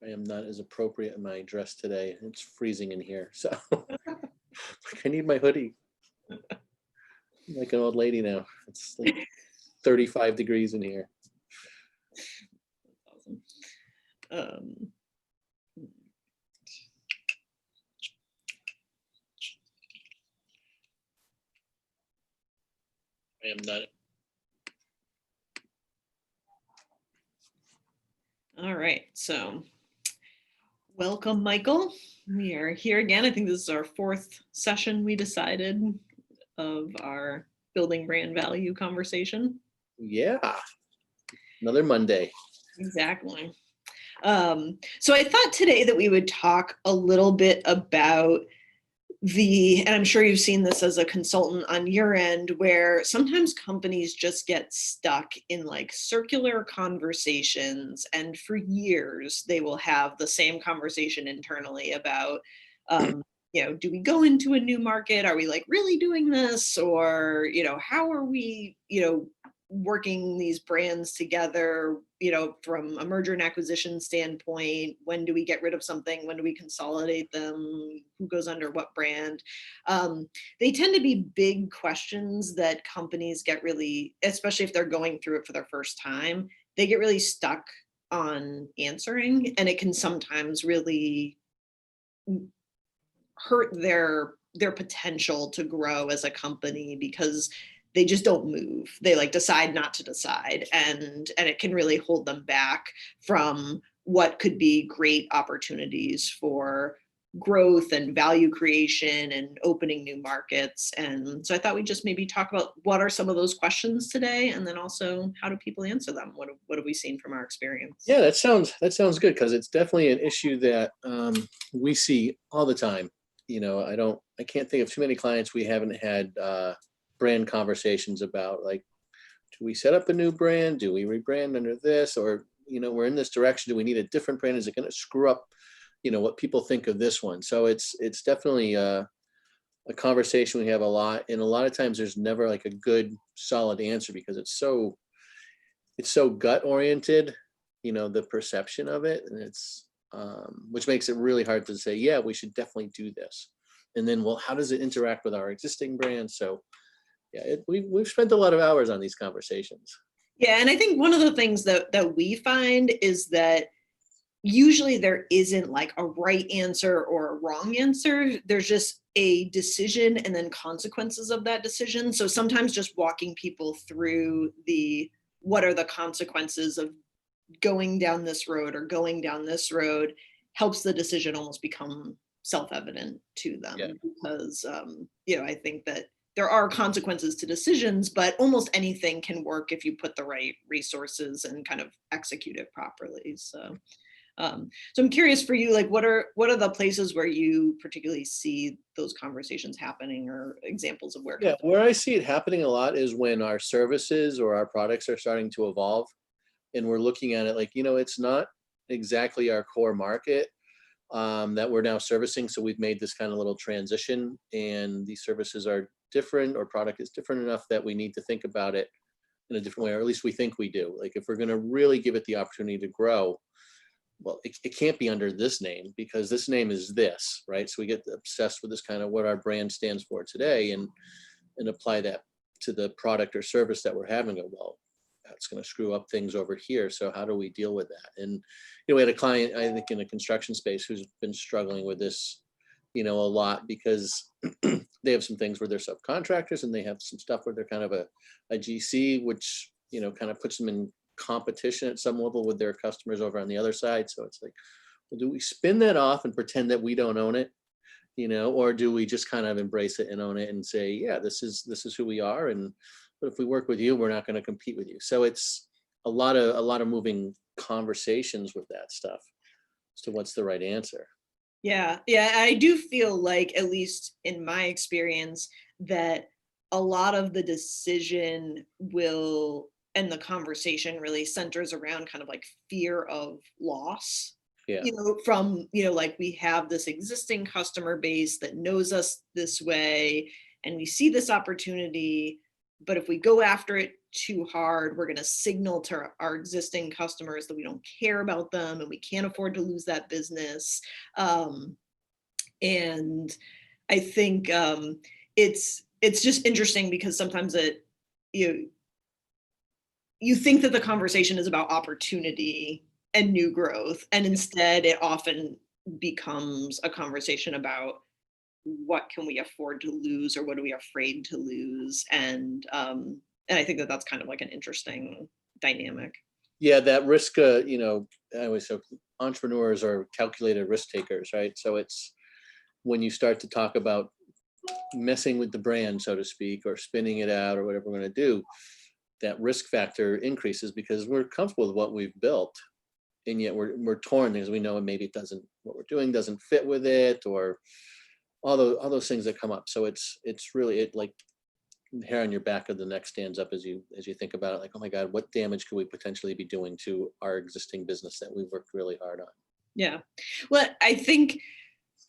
I am not as appropriate in my dress today. It's freezing in here, so like, I need my hoodie. I'm like an old lady now. It's like 35 degrees in here. Awesome. Um, I am not. all right, so welcome, Michael. We are here again. I think this is our fourth session we decided of our building brand value conversation. Yeah, another Monday. Exactly. So I thought today that we would talk a little bit about and I'm sure you've seen this as a consultant on your end, where sometimes companies just get stuck in like circular conversations, and for years they will have the same conversation internally about, do we go into a new market? Are we like really doing this? Or, how are we, working these brands together, from a merger and acquisition standpoint? When do we get rid of something? When do we consolidate them? Who goes under what brand? They tend to be big questions that companies get really, especially if they're going through it for their first time, they get really stuck on answering, and it can sometimes really hurt their potential to grow as a company because they just don't move. They like decide not to decide, and it can really hold them back from what could be great opportunities for growth and value creation and opening new markets. And so I thought we'd just maybe talk about what are some of those questions today, and then also how do people answer them? What have we seen from our experience? Yeah, that sounds good, because it's definitely an issue that we see all the time. I can't think of too many clients we haven't had brand conversations about, like, do we set up a new brand? Do we rebrand under this? Or, we're in this direction. Do we need a different brand? Is it going to screw up, what people think of this one? So it's definitely a conversation we have a lot. And a lot of times there's never like a good solid answer, because it's so gut oriented, the perception of it. And it's, which makes it really hard to say, yeah, we should definitely do this. And then, well, how does it interact with our existing brand? So yeah, we've spent a lot of hours on these conversations. Yeah, and I think one of the things that we find is that usually there isn't like a right answer or a wrong answer. There's just a decision and then consequences of that decision. So sometimes just walking people through what are the consequences of going down this road or going down this road helps the decision almost become self-evident to them. Yeah. Because, I think that there are consequences to decisions, but almost anything can work if you put the right resources and kind of execute it properly. So I'm curious for you, like, what are the places where you particularly see those conversations happening, or examples of where? Yeah, where I see it happening a lot is when our services or our products are starting to evolve, and we're looking at it like, it's not exactly our core market that we're now servicing. So we've made this kind of little transition, and these services are different, or product is different enough that we need to think about it in a different way, or at least we think we do. Like, if we're going to really give it the opportunity to grow, well, it can't be under this name, because this name is this, right? So we get obsessed with this kind of what our brand stands for today, and apply that to the product or service that we're having. Well, that's going to screw up things over here. So how do we deal with that? And, we had a client, I think, in the construction space who's been struggling with this, a lot, because they have some things where they're subcontractors, and they have some stuff where they're kind of a GC, which, kind of puts them in competition at some level with their customers over on the other side. So it's like, well, do we spin that off and pretend that we don't own it, or do we just kind of embrace it and own it and say, yeah, this is who we are, but if we work with you, we're not going to compete with you. So it's a lot of moving conversations with that stuff as to what's the right answer. Yeah, I do feel like, at least in my experience, that a lot of the decision and the conversation really centers around kind of like fear of loss. Yeah. From, like, we have this existing customer base that knows us this way, and we see this opportunity, but if we go after it too hard, we're going to signal to our existing customers that we don't care about them and we can't afford to lose that business. And I think it's just interesting because sometimes you you think that the conversation is about opportunity and new growth, and instead it often becomes a conversation about what can we afford to lose or what are we afraid to lose, and I think that that's kind of like an interesting dynamic. Yeah, that risk, I always say entrepreneurs are calculated risk takers, right? So it's when you start to talk about messing with the brand, so to speak, or spinning it out or whatever we're going to do, that risk factor increases because we're comfortable with what we've built. And yet we're torn because we know maybe it doesn't, what we're doing doesn't fit with it, or all those things that come up. So it's really it like the hair on your back of the neck stands up as you think about it, like, oh my God, what damage could we potentially be doing to our existing business that we've worked really hard on? Yeah. Well, I think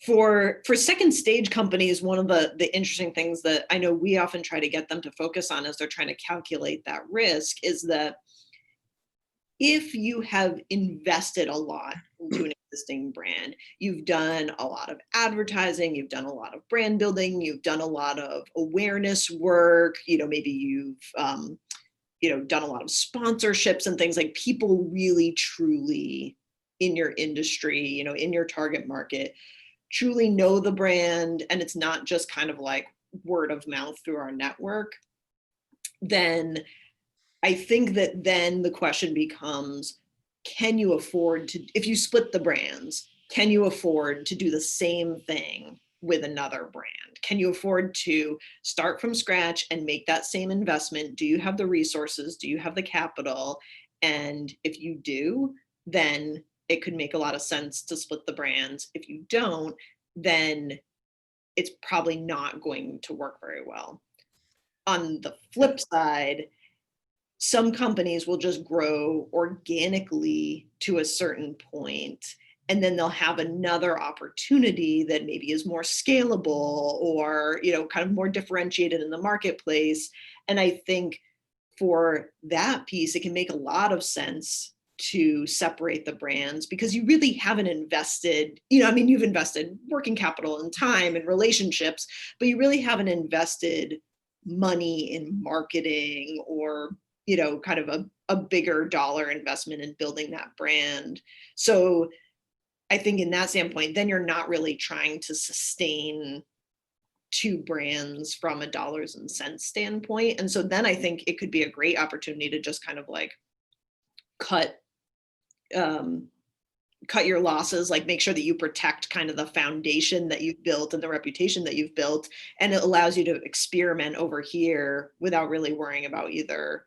for second stage companies, one of the interesting things that I know we often try to get them to focus on as they're trying to calculate that risk is that if you have invested a lot into an existing brand, you've done a lot of advertising, you've done a lot of brand building, you've done a lot of awareness work, maybe you've done a lot of sponsorships and things, like people really truly in your industry, in your target market, truly know the brand, and it's not just kind of like word of mouth through our network, then I think that then the question becomes, can you afford to, if you split the brands, can you afford to do the same thing with another brand? Can you afford to start from scratch and make that same investment? Do you have the resources? Do you have the capital? And if you do, then it could make a lot of sense to split the brands. If you don't, then it's probably not going to work very well. On the Yeah. flip side, some companies will just grow organically to a certain point, and then they'll have another opportunity that maybe is more scalable or kind of more differentiated in the marketplace. And I think for that piece it can make a lot of sense to separate the brands, because you really haven't invested, you've invested working capital and time and relationships, but you really haven't invested money in marketing or kind of a bigger dollar investment in building that brand. So I think in that standpoint, then you're not really trying to sustain two brands from a dollars and cents standpoint. And so then I think it could be a great opportunity to just kind of like cut um, cut your losses, like make sure that you protect kind of the foundation that you've built and the reputation that you've built. And it allows you to experiment over here without really worrying about either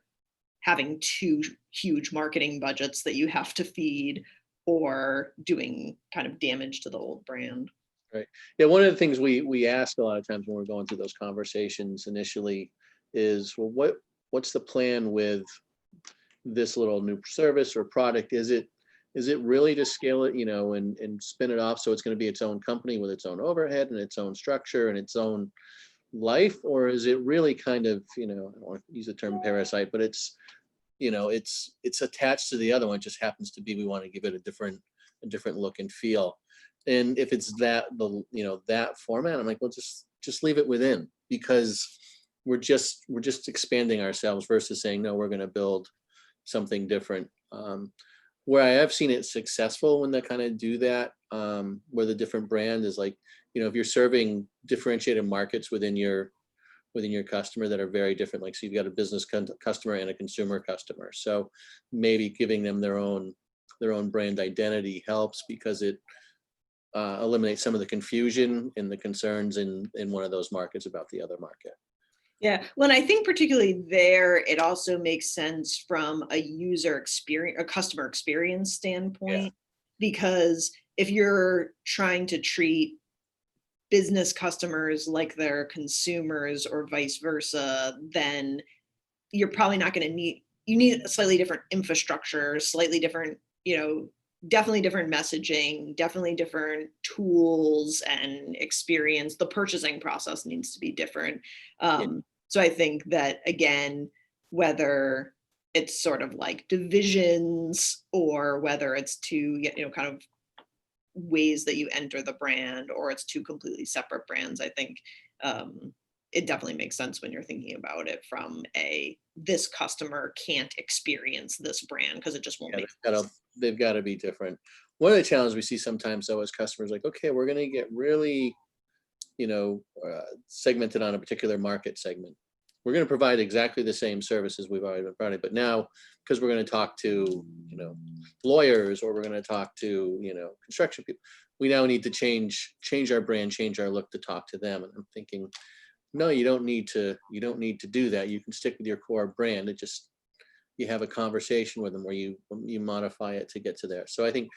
having two huge marketing budgets that you have to feed or doing kind of damage to the old brand. Right. Yeah. One of the things we ask a lot of times when we're going through those conversations initially is, well, what's the plan with this little new service or product? Is it really to scale it, and spin it off so it's going to be its own company with its own overhead and its own structure and its own life, or is it really kind of, I don't want to use the term parasite, but it's attached to the other one. It just happens to be we want to give it a different look and feel. And if it's that format, I'm like, well, just leave it within, because we're just expanding ourselves versus saying, no, we're going to build something different. Where I have seen it successful when they kind of do that, where the different brand is like, if you're serving differentiated markets within your customer that are very different, like, so you've got a business customer and a consumer customer, so maybe giving them their own brand identity helps, because it eliminates some of the confusion and the concerns in one of those markets about the other market. Yeah. Well, I think particularly there, it also makes sense from a user experience, a customer experience Yeah. standpoint, because if you're trying to treat business customers like they're consumers or vice versa, then you're probably not going to you need a slightly different infrastructure, slightly different, definitely different messaging, definitely different tools and experience. The purchasing process needs to be different. Yeah. So I think that again, whether it's sort of like divisions or whether it's two, kind of ways that you enter the brand, or it's two completely separate brands. I think it definitely makes sense when you're thinking about it from this customer can't experience this brand because it just won't Yeah, make they've got to be different. One of the challenges we see sometimes though is customers like, okay, we're going to get really, segmented on a particular market segment. We're going to provide exactly the same services we've already been providing, but now because we're going to talk to, lawyers, or we're going to talk to, construction people, we now need to change our brand, change our look to talk to them. And I'm thinking, no, you don't need to do that. You can stick with your core brand. It just, you have a conversation with them where you modify it to get to there. So I think,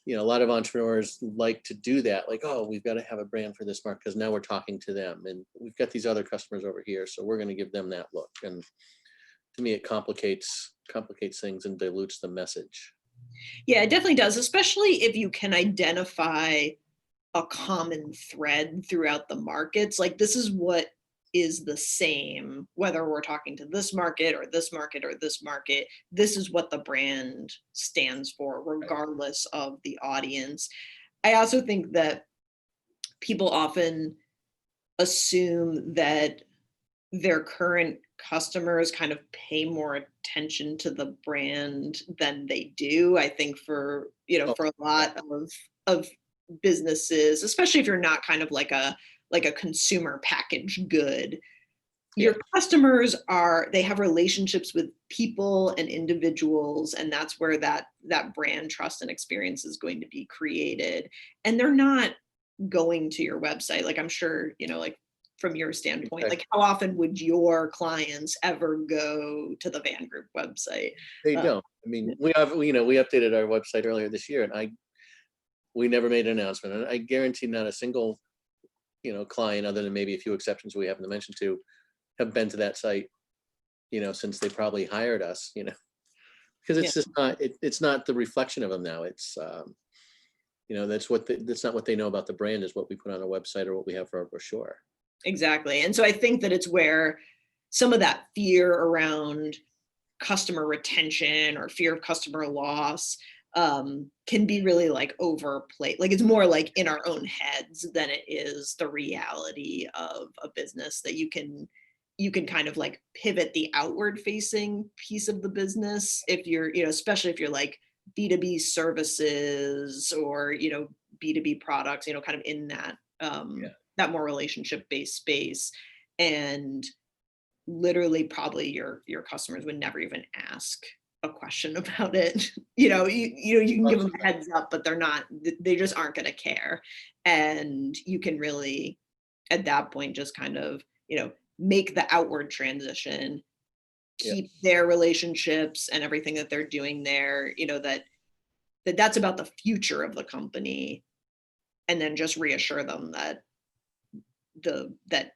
a lot of entrepreneurs like to do that. Like, oh, we've got to have a brand for this market because now we're talking to them, and we've got these other customers over here, so we're going to give them that look. And to me, it complicates things and dilutes the message. Yeah, it definitely does, especially if you can identify a common thread throughout the markets. Like, this is what is the same, whether we're talking to this market or this market or this market. This is what the brand stands for, regardless of the audience. I also think that people often assume that their current customers kind of pay more attention to the brand than they do. I think for a lot of businesses, especially if you're not kind of like a consumer packaged good, Yeah, your customers they have relationships with people and individuals, and that's where that brand trust and experience is going to be created. And they're not going to your website. Like, I'm sure, like from your standpoint, like how often would your clients ever go to the Vann Group website? they don't. I mean, we updated our website earlier this year, and we never made an announcement. And I guarantee not a single, client, other than maybe a few exceptions we happen to mention to, have been to that site, since they probably hired us, because it's just not, it's not the reflection of them now. It's, that's not what they know about the brand, is what we put on a website or what we have for our brochure. Exactly. And so I think that it's where some of that fear around customer retention or fear of customer loss can be really like overplayed. Like, it's more like in our own heads than it is the reality of a business, that you can kind of like pivot the outward facing piece of the business if you're, especially if you're like B2B services or, B2B products, kind of in that that more relationship based space. And literally probably your customers would never even ask a question about it. You can give them a heads up, but they just aren't going to care. And you can really, at that point, just kind of, make the outward transition, keep their relationships and everything that they're doing there, that's about the future of the company. And then just reassure them that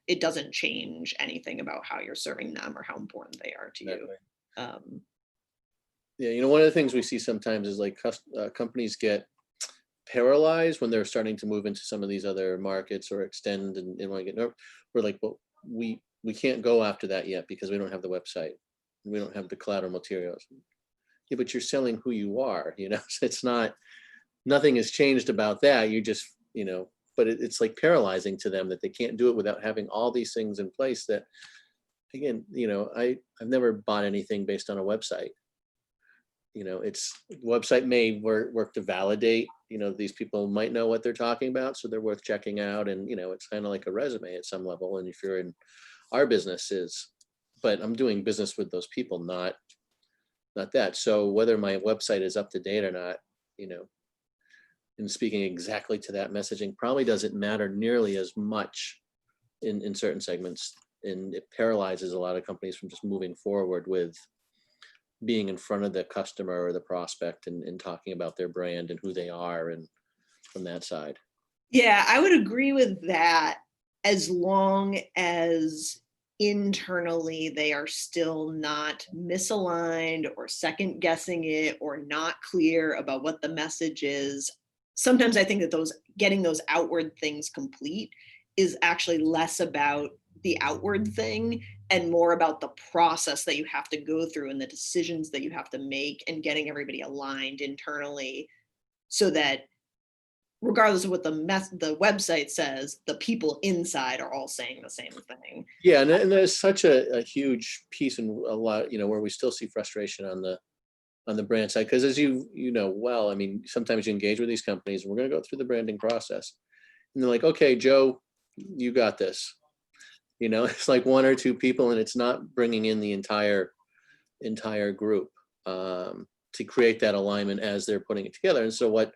it doesn't change anything about how you're serving them or how important they are to you. Yeah, one of the things we see sometimes is like companies get paralyzed when they're starting to move into some of these other markets or extend and want to get. We're like, well, we can't go after that yet because we don't have the website, we don't have the collateral materials. Yeah, but you're selling who you are. So it's not, nothing has changed about that. You just, but it's like paralyzing to them that they can't do it without having all these things in place. That, again, I've never bought anything based on a website. It's, the website may work to validate, these people might know what they're talking about, so they're worth checking out. And, it's kind of like a resume at some level. And if you're in our businesses, but I'm doing business with those people, not that. So whether my website is up to date or not, and speaking exactly to that messaging probably doesn't matter nearly as much in certain segments. And it paralyzes a lot of companies from just moving forward with being in front of the customer or the prospect and talking about their brand and who they are, and from that side. Yeah, I would agree with that, as long as internally they are still not misaligned or second guessing it or not clear about what the message is. Sometimes I think that getting those outward things complete is actually less about the outward thing and more about the process that you have to go through and the decisions that you have to make and getting everybody aligned internally so that regardless of what the website says, the people inside are all saying the same thing. Yeah, and there's such a huge piece and a lot, where we still see frustration on the brand side because as you know well, I mean, sometimes you engage with these companies and we're going to go through the branding process, and they're like, okay, Joe, you got this. It's like one or two people, and it's not bringing in the entire group to create that alignment as they're putting it together. And so what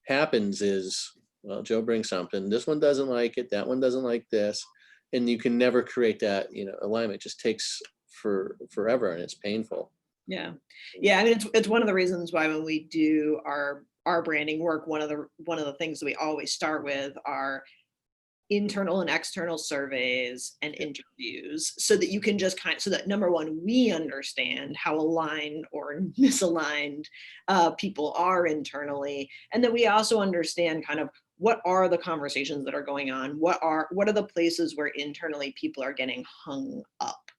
happens is, well, Joe brings something. This one doesn't like it. That one doesn't like this, and you can never create that alignment. It just takes forever, and it's painful. Yeah. Yeah. I mean, it's one of the reasons why when we do our branding work, one of the things that we always start with are internal and external surveys and interviews so that you can just so that number one, we understand how aligned or misaligned people are internally. And that we also understand kind of what are the conversations that are going on? What are the places where internally people are getting hung up?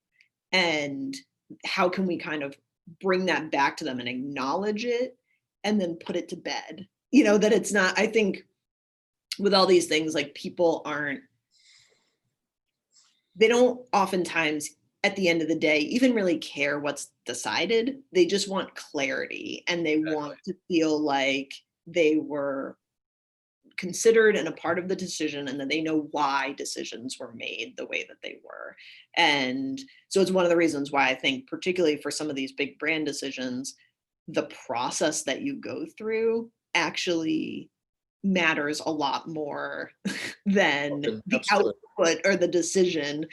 And how can we kind of bring that back to them and acknowledge it and then put it to bed? That it's not, I think with all these things, like people they don't oftentimes at the end of the day even really care what's decided. They just want clarity and they want to feel like they were considered and a part of the decision and that they know why decisions were made the way that they were. And so it's one of the reasons why I think, particularly for some of these big brand decisions, the process that you go through actually matters a lot more than the Absolutely. output or the decision.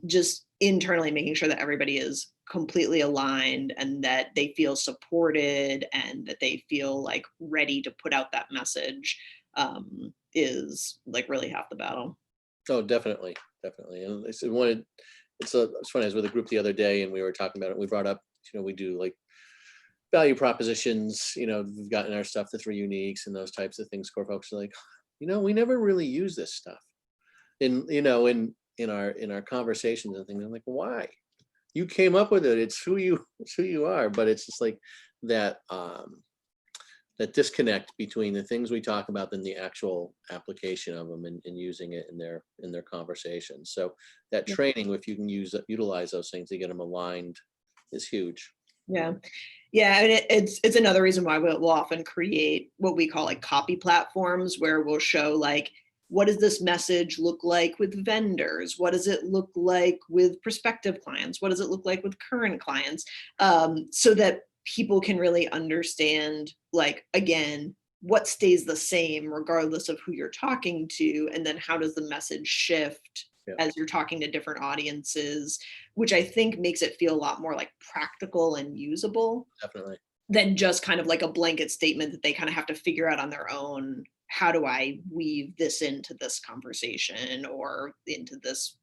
Just internally making sure that everybody is completely aligned and that they feel supported and that they feel like ready to put out that message is like really half the battle. Oh, definitely, definitely. And it's funny. I was with a group the other day, and we were talking about it. We brought up, we do like value propositions. We've gotten our stuff, the three uniques, and those types of things. Core folks are like, we never really use this stuff. In our conversations and things. I'm like, why? You came up with it. It's who you are. But it's just like that. That disconnect between the things we talk about and the actual application of them and using it in their conversations. So that training, if you can utilize those things to get them aligned, is huge. Yeah. Yeah. And it's another reason why we'll often create what we call like copy platforms where we'll show like, what does this message look like with vendors? What does it look like with prospective clients? What does it look like with current clients? So that people can really understand, like, again, what stays the same regardless of who you're talking to, and then how does the message shift as you're talking to different audiences, which I think makes it feel a lot more like practical and usable. Definitely. Than just kind of like a blanket statement that they kind of have to figure out on their own. How do I weave this into this conversation or into this,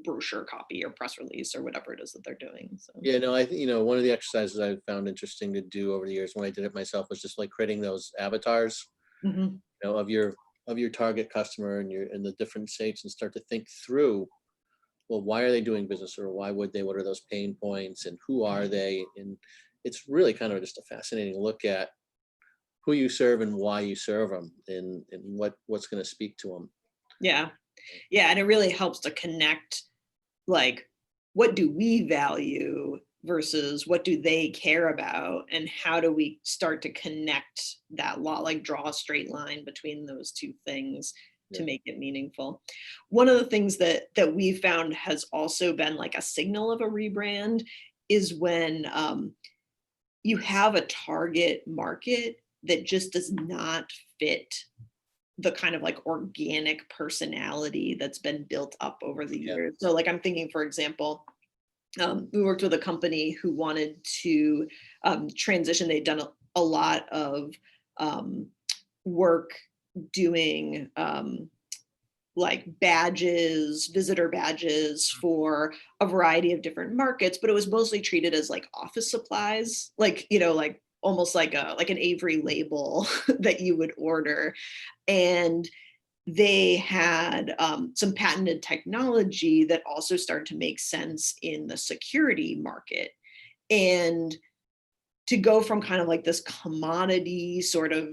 brochure copy or press release or whatever it is that they're doing. So Yeah, no, I think one of the exercises I found interesting to do over the years when I did it myself was just like creating those avatars, mm-hmm. of your target customer and the different states, and start to think through, well, why are they doing business, or why would they? What are those pain points, and who are they? And it's really kind of just a fascinating look at who you serve and why you serve them, and what's going to speak to them. Yeah. Yeah. And it really helps to connect, like, what do we value versus what do they care about? And how do we start to connect that like draw a straight line between those two things to make it meaningful. One of the things that we found has also been like a signal of a rebrand is when you have a target market that just does not fit the kind of like organic personality that's been built up over the years. So like I'm thinking, for example, we worked with a company who wanted to transition. They'd done a lot of work doing like badges, visitor badges for a variety of different markets, but it was mostly treated as like office supplies, like, like almost like an Avery label that you would order. And they had some patented technology that also started to make sense in the security market. And to go from kind of like this commodity sort of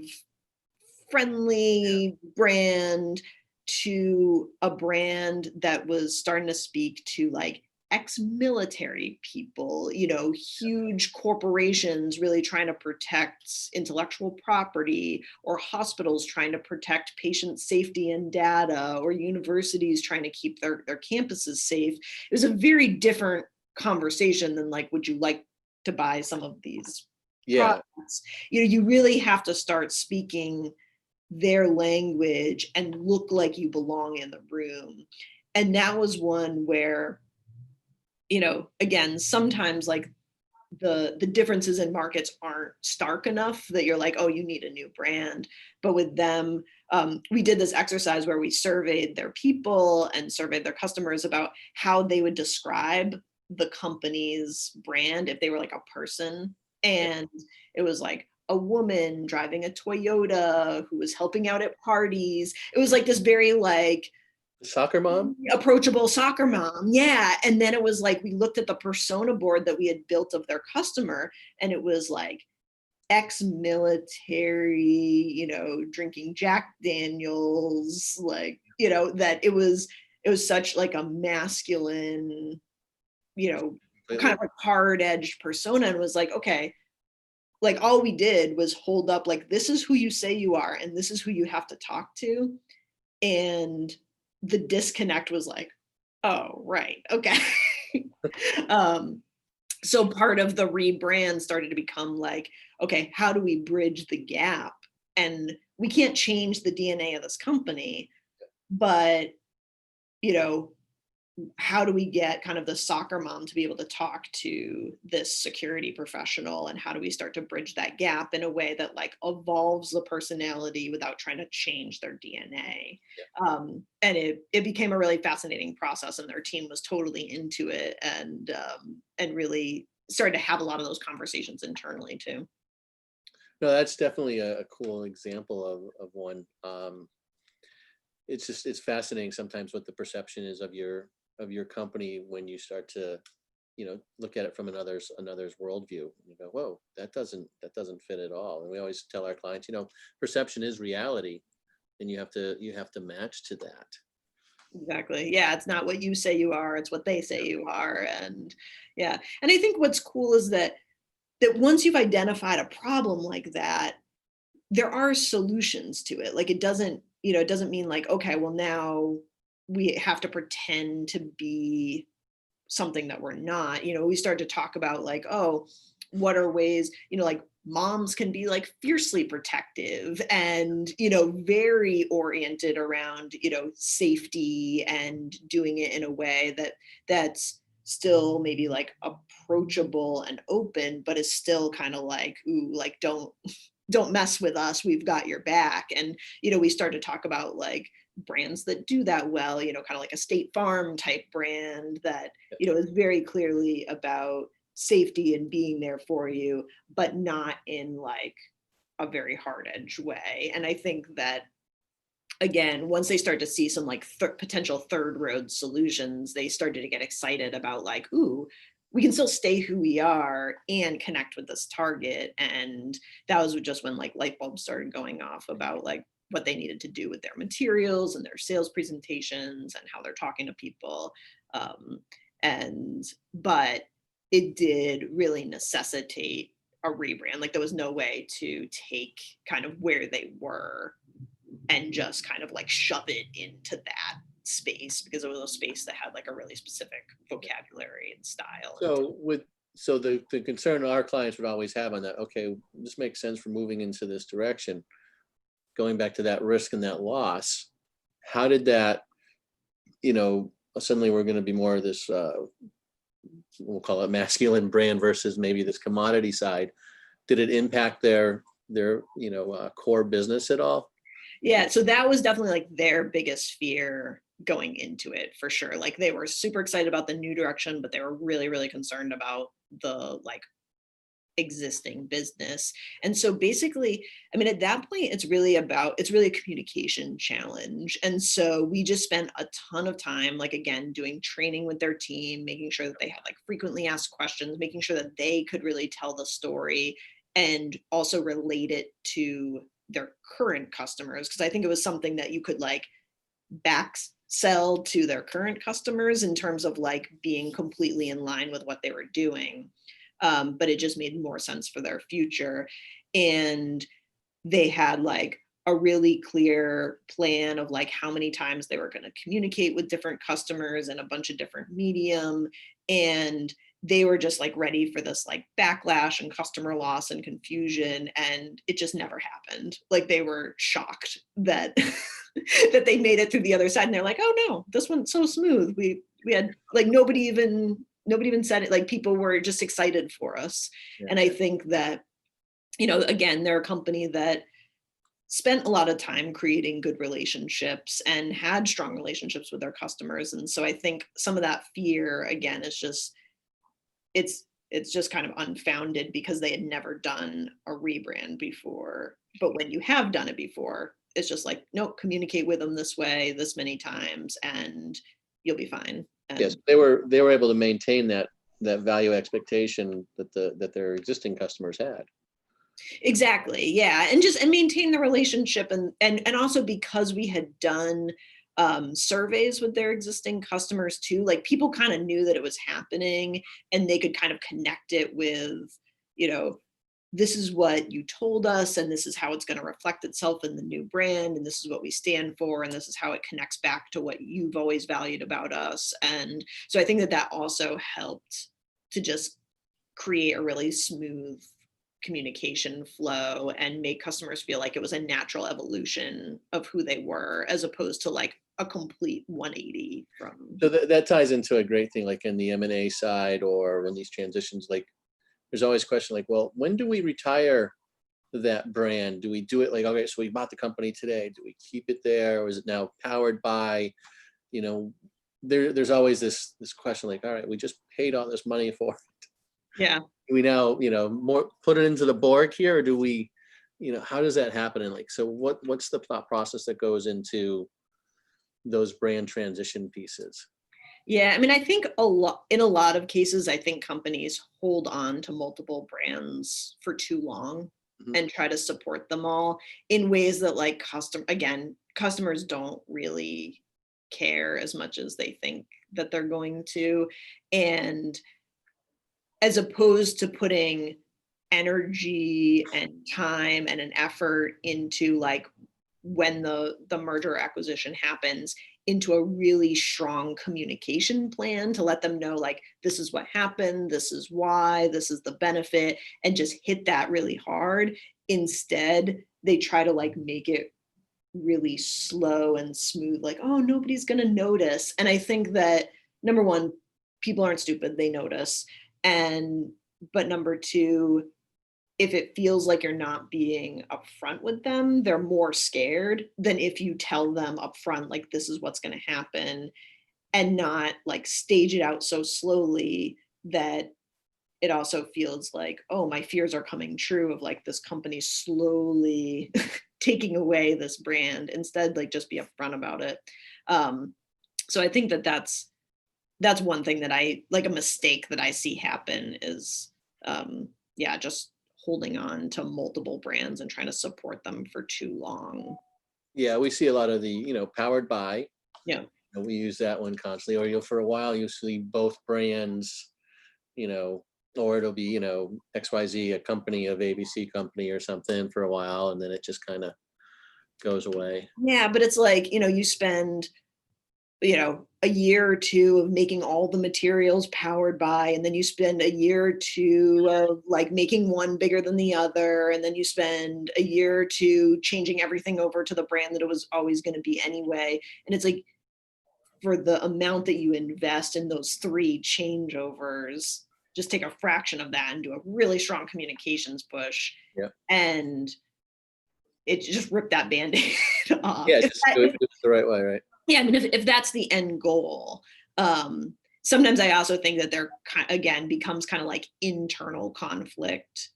friendly brand to a brand that was starting to speak to like ex-military people, huge corporations really trying to protect intellectual property, or hospitals trying to protect patient safety and data, or universities trying to keep their campuses safe. It was a very different conversation than like, would you like to buy some of these Yeah. products? You really have to start speaking their language and look like you belong in the room. And that was one where, again, sometimes like the differences in markets aren't stark enough that you're like, oh, you need a new brand. But with them, we did this exercise where we surveyed their people and surveyed their customers about how they would describe the company's brand if they were like a person. And it was like a woman driving a Toyota who was helping out at parties. It was like this very like Soccer mom? approachable soccer mom. Yeah. And then it was like we looked at the persona board that we had built of their customer, and it was like ex-military, drinking Jack Daniels, like, that it was such like a masculine, kind Completely. of like hard-edged persona, and was like, okay, like all we did was hold up like, this is who you say you are and this is who you have to talk to. And the disconnect was like, oh, right, okay. um, so part of the rebrand started to become like, okay, how do we bridge the gap? And we can't change the DNA of this company, but you know how do we get kind of the soccer mom to be able to talk to this security professional, and how do we start to bridge that gap in a way that like evolves the personality without trying to change their DNA? And it became a really fascinating process, and their team was totally into it, and really started to have a lot of those conversations internally too. No, that's definitely a cool example of one. It's fascinating sometimes what the perception is of your company when you start to, look at it from another's worldview. You go, whoa, that doesn't fit at all. And we always tell our clients, perception is reality, and you have to match to that. Exactly. Yeah, it's not what you say you are, it's what they say you are. And yeah. And I think what's cool is that once you've identified a problem like that, there are solutions to it. Like it doesn't mean like, okay, well now we have to pretend to be something that we're not. We start to talk about like, oh, what are ways, like moms can be like fiercely protective and, very oriented around, safety, and doing it in a way that's still maybe like approachable and open, but is still kind of like, ooh, like don't mess with us, we've got your back. And we start to talk about like brands that do that well, kind of like a State Farm type brand that is very clearly about safety and being there for you, but not in like a very hard edge way. And I think that again, once they start to see some like potential third road solutions, they started to get excited about like, ooh, we can still stay who we are and connect with this target. And that was just when like light bulbs started going off about like what they needed to do with their materials and their sales presentations and how they're talking to people. Um, and but it did really necessitate a rebrand. Like there was no way to take kind of where they were and just kind of like shove it into that space, because it was a space that had like a really specific vocabulary and style. And So the concern our clients would always have on that, okay, this makes sense for moving into this direction. Going back to that risk and that loss, how did that, suddenly we're going to be more of this, we'll call it masculine brand versus maybe this commodity side. Did it impact their core business at all? yeah, so that was definitely like their biggest fear going into it for sure. Like they were super excited about the new direction, but they were really, really concerned about the like existing business. And so basically, I mean, at that point, it's really a communication challenge. And so we just spent a ton of time, like, again, doing training with their team, making sure that they had like frequently asked questions, making sure that they could really tell the story and also relate it to their current customers. Cause I think it was something that you could like back sell to their current customers in terms of like being completely in line with what they were doing. But it just made more sense for their future. And they had like a really clear plan of like how many times they were going to communicate with different customers in a bunch of different medium. And they were just like ready for this like backlash and customer loss and confusion. And it just never happened. Like they were shocked that that they made it through the other side. And they're like, oh no, this went so smooth. We had like nobody even said it. Like people were just excited for us. Yeah. And I think that, again, they're a company that spent a lot of time creating good relationships and had strong relationships with their customers. And so I think some of that fear, again, is just, it's just kind of unfounded because they had never done a rebrand before. But when you have done it before, it's just like, no, communicate with them this way, this many times, and you'll be fine. And Yes, they were able to maintain that value expectation that their existing customers had. exactly, yeah, and maintain the relationship, and also because we had done surveys with their existing customers too, like people kind of knew that it was happening, and they could kind of connect it with, you know, this is what you told us, and this is how it's going to reflect itself in the new brand, and this is what we stand for, and this is how it connects back to what you've always valued about us. And so I think that that also helped to just create a really smooth communication flow and make customers feel like it was a natural evolution of who they were, as opposed to like a complete 180 from. So that ties into a great thing, like in the M&A side, or when these transitions, like there's always a question like, well, when do we retire that brand? Do we do it like, okay, so we bought the company today, do we keep it there, or is it now powered by, there's always this question like, all right, we just paid all this money for it. Yeah. Do we now, more put it into the Borg here, or do we, how does that happen? And like, so what's the thought process that goes into those brand transition pieces? Yeah, I mean, I think in a lot of cases, I think companies hold on to multiple brands for too long and try to support them all in ways that like customers don't really care as much as they think that they're going to. And as opposed to putting energy and time and an effort into like when the merger acquisition happens, into a really strong communication plan to let them know like, this is what happened, this is why, this is the benefit, and just hit that really hard. Instead, they try to like make it really slow and smooth, like, oh, nobody's gonna notice. And I think that number one, people aren't stupid, they notice. But number two, if it feels like you're not being upfront with them, they're more scared than if you tell them upfront, like, this is what's going to happen, and not like stage it out so slowly that it also feels like, oh, my fears are coming true of like this company slowly taking away this brand. Instead, like just be upfront about it. So I think that that's one thing that I like, a mistake that I see happen is, yeah, just holding on to multiple brands and trying to support them for too long. Yeah, we see a lot of the, powered by. Yeah. We use that one constantly, or for a while you'll see both brands, or it'll be, XYZ, a company of ABC company or something for a while, and then it just kind of goes away. Yeah, but it's like, you spend, a year or two of making all the materials powered by, and then you spend a year or two of like making one bigger than the other, and then you spend a year or two changing everything over to the brand that it was always going to be anyway. And it's like, for the amount that you invest in those 3 changeovers, just take a fraction of that and do a really strong communications push. Yeah. And it just ripped that band-aid off. Yeah, just do it the right way, right? Yeah, I mean, if that's the end goal, sometimes I also think that there again becomes kind of like internal conflict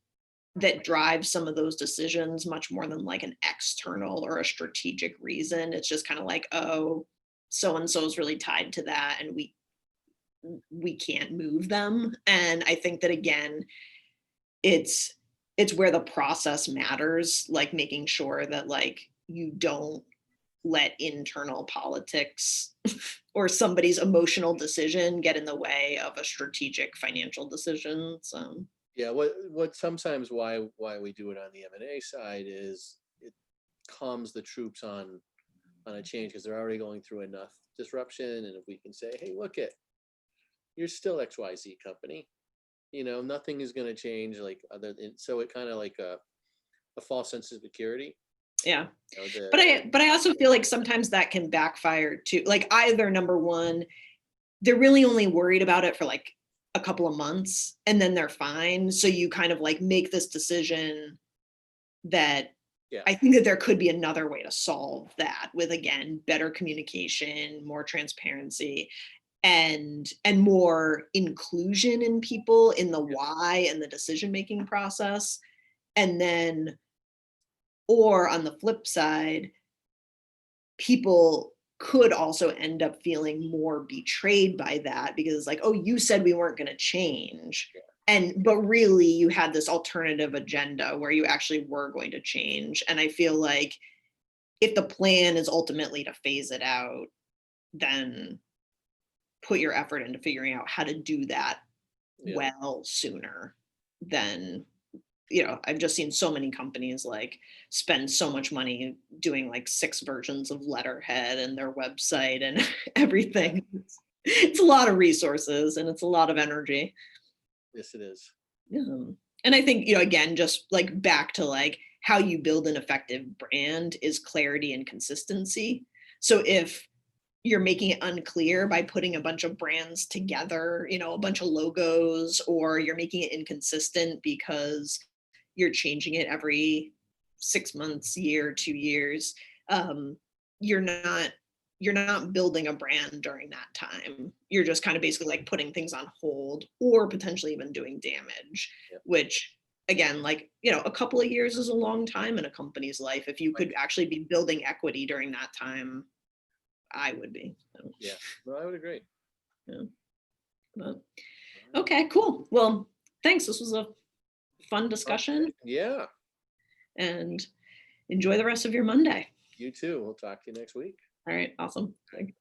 that drives some of those decisions much more than like an external or a strategic reason. It's just kind of like, oh, so and so is really tied to that, and we can't move them. And I think that again, it's where the process matters, like making sure that like you don't let internal politics or somebody's emotional decision get in the way of a strategic financial decision. So Yeah, what sometimes why we do it on the M&A side is it calms the troops on a change because they're already going through enough disruption. And if we can say, hey, look it, you're still XYZ company, nothing is going to change like other than, so it kind of like a false sense of security. yeah. The, But I also feel like sometimes that can backfire too. Like either number one, they're really only worried about it for like a couple of months and then they're fine. So you kind of like make this decision that yeah, I think that there could be another way to solve that with again better communication, more transparency, and more inclusion in people in the why and the decision making process. And then, or on the flip side, people could also end up feeling more betrayed by that because it's like, oh, you said we weren't going to change. And but really you had this alternative agenda where you actually were going to change. And I feel like if the plan is ultimately to phase it out, then put your effort into figuring out how to do that yeah, well sooner than, I've just seen so many companies like spend so much money doing like 6 versions of letterhead and their website and yeah. everything. It's a lot of resources and it's a lot of energy. Yes, it is. And I think, again, just like back to like how you build an effective brand is clarity and consistency. So if you're making it unclear by putting a bunch of brands together, a bunch of logos, or you're making it inconsistent because you're changing it every 6 months, year, 2 years, um, you're not building a brand during that time. You're just kind of basically like putting things on hold or potentially even doing damage, Yeah. which again, like, a couple of years is a long time in a company's life. If you could actually be building equity during that time, I would be. So, Yeah, no, I would agree. yeah. But, okay, cool. Well, thanks. This was a fun discussion, Okay. Yeah, and enjoy the rest of your Monday. you too. We'll talk to you next week. All right, awesome. Thanks.